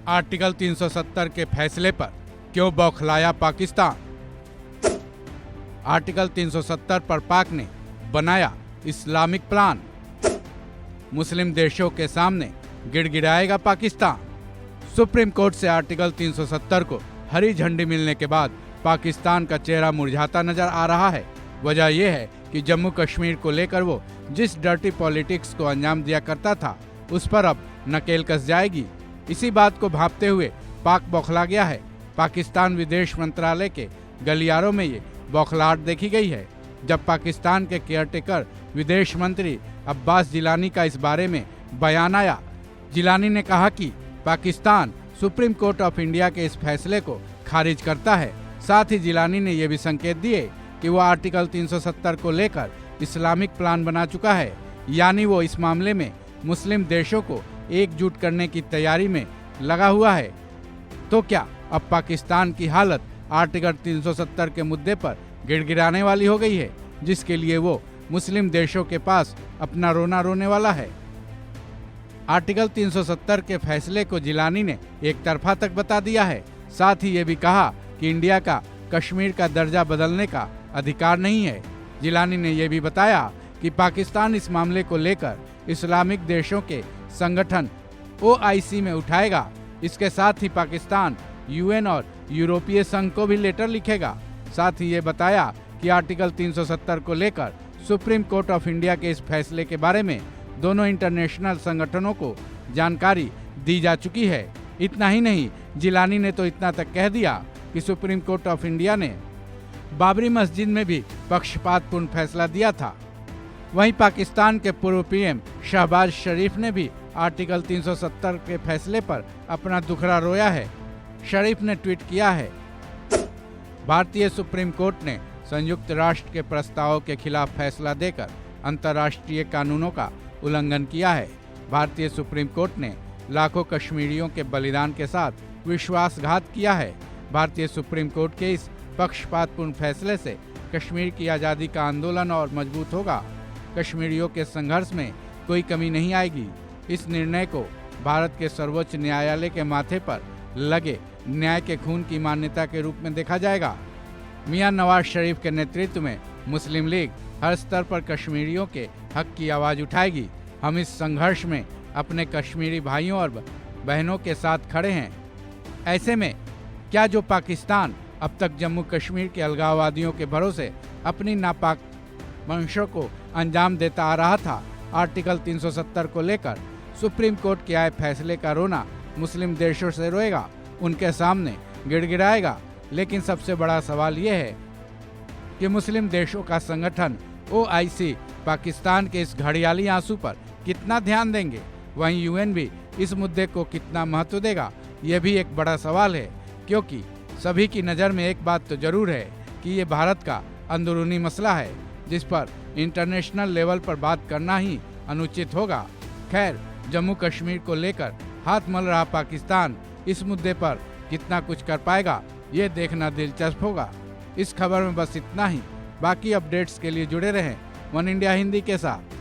Article 370 के फैसले पर क्यों बौखलाया पाकिस्तान। आर्टिकल 370 पर पाक ने बनाया इस्लामिक प्लान। मुस्लिम देशों के सामने गिड़गिड़ाएगा पाकिस्तान। सुप्रीम कोर्ट से आर्टिकल 370 को हरी झंडी मिलने के बाद पाकिस्तान का चेहरा मुरझाता नजर आ रहा है। वजह यह है कि जम्मू कश्मीर को लेकर वो जिस डर्टी पॉलिटिक्स को अंजाम दिया करता था, उस पर अब नकेल कस जाएगी। इसी बात को भांपते हुए पाक बौखला गया है। पाकिस्तान विदेश मंत्रालय के गलियारों में ये बौखलाहट देखी गई है। जब पाकिस्तान के केयरटेकर विदेश मंत्री अब्बास जिलानी का इस बारे में बयान आया, जिलानी ने कहा कि Pakistan supreme court of India के इस फैसले को खारिज करता है। साथ ही जिलानी ने यह भी संकेत दिए कि वो आर्टिकल 370 को लेकर इस्लामिक प्लान बना चुका है, यानी वो इस मामले में मुस्लिम देशों को एकजुट करने की तैयारी में लगा हुआ है। तो क्या अब पाकिस्तान की हालत आर्टिकल 370 के मुद्दे पर गिड़गिड़ाने वाली हो गई है, जिसके लिए वो मुस्लिम देशों के पास अपना रोना रोने वाला है। आर्टिकल 370 के फैसले को जिलानी ने एक तरफा तक बता दिया है। साथ ही ये भी कहा कि इंडिया का कश्मीर का दर्जा बदलने का अधिकार नहीं है। जिलानी ने यह भी बताया कि पाकिस्तान इस मामले को लेकर इस्लामिक देशों के संगठन OIC में उठाएगा। इसके साथ ही पाकिस्तान UN और यूरोपीय संघ को भी लेटर लिखेगा। साथ ही ये बताया कि आर्टिकल 370 को लेकर सुप्रीम कोर्ट ऑफ इंडिया के इस फैसले के बारे में दोनों इंटरनेशनल संगठनों को जानकारी दी जा चुकी है। इतना ही नहीं, जिलानी ने तो इतना तक कह दिया कि सुप्रीम कोर्ट ऑफ इंडिया ने बाबरी मस्जिद में भी पक्षपातपूर्ण फैसला दिया था। वहीं पाकिस्तान के पूर्व PM शहबाज शरीफ ने भी आर्टिकल 370 के फैसले पर अपना दुखड़ा रोया है। शरीफ ने ट्वीट किया है, भारतीय सुप्रीम कोर्ट ने संयुक्त राष्ट्र के प्रस्तावों के खिलाफ फैसला देकर अंतर्राष्ट्रीय कानूनों का उल्लंघन किया है। भारतीय सुप्रीम कोर्ट ने लाखों कश्मीरियों के बलिदान के साथ विश्वासघात किया है। भारतीय सुप्रीम कोर्ट के इस पक्षपातपूर्ण फैसले से कश्मीर की आज़ादी का आंदोलन और मजबूत होगा। कश्मीरियों के संघर्ष में कोई कमी नहीं आएगी। इस निर्णय को भारत के सर्वोच्च न्यायालय के माथे पर लगे न्याय के खून की मान्यता के रूप में देखा जाएगा। मियां नवाज शरीफ के नेतृत्व में मुस्लिम लीग हर स्तर पर कश्मीरियों के हक की आवाज़ उठाएगी। हम इस संघर्ष में अपने कश्मीरी भाइयों और बहनों के साथ खड़े हैं। ऐसे में क्या जो पाकिस्तान अब तक जम्मू कश्मीर के अलगाववादियों के भरोसे अपनी नापाक मंशों को अंजाम देता आ रहा था, आर्टिकल 370 को लेकर सुप्रीम कोर्ट के आए फैसले का रोना मुस्लिम देशों से रोएगा, उनके सामने गिड़गिड़ाएगा। लेकिन सबसे बड़ा सवाल यह है कि मुस्लिम देशों का संगठन OIC पाकिस्तान के इस घड़ियाली आंसू पर कितना ध्यान देंगे, वहीं UN भी इस मुद्दे को कितना महत्व देगा, यह भी एक बड़ा सवाल है। क्योंकि सभी की नज़र में एक बात तो जरूर है कि ये भारत का अंदरूनी मसला है, जिस पर इंटरनेशनल लेवल पर बात करना ही अनुचित होगा। खैर, जम्मू कश्मीर को लेकर हाथ मल रहा पाकिस्तान इस मुद्दे पर कितना कुछ कर पाएगा, ये देखना दिलचस्प होगा। इस खबर में बस इतना ही। बाकी अपडेट्स के लिए जुड़े रहें वन इंडिया हिंदी के साथ।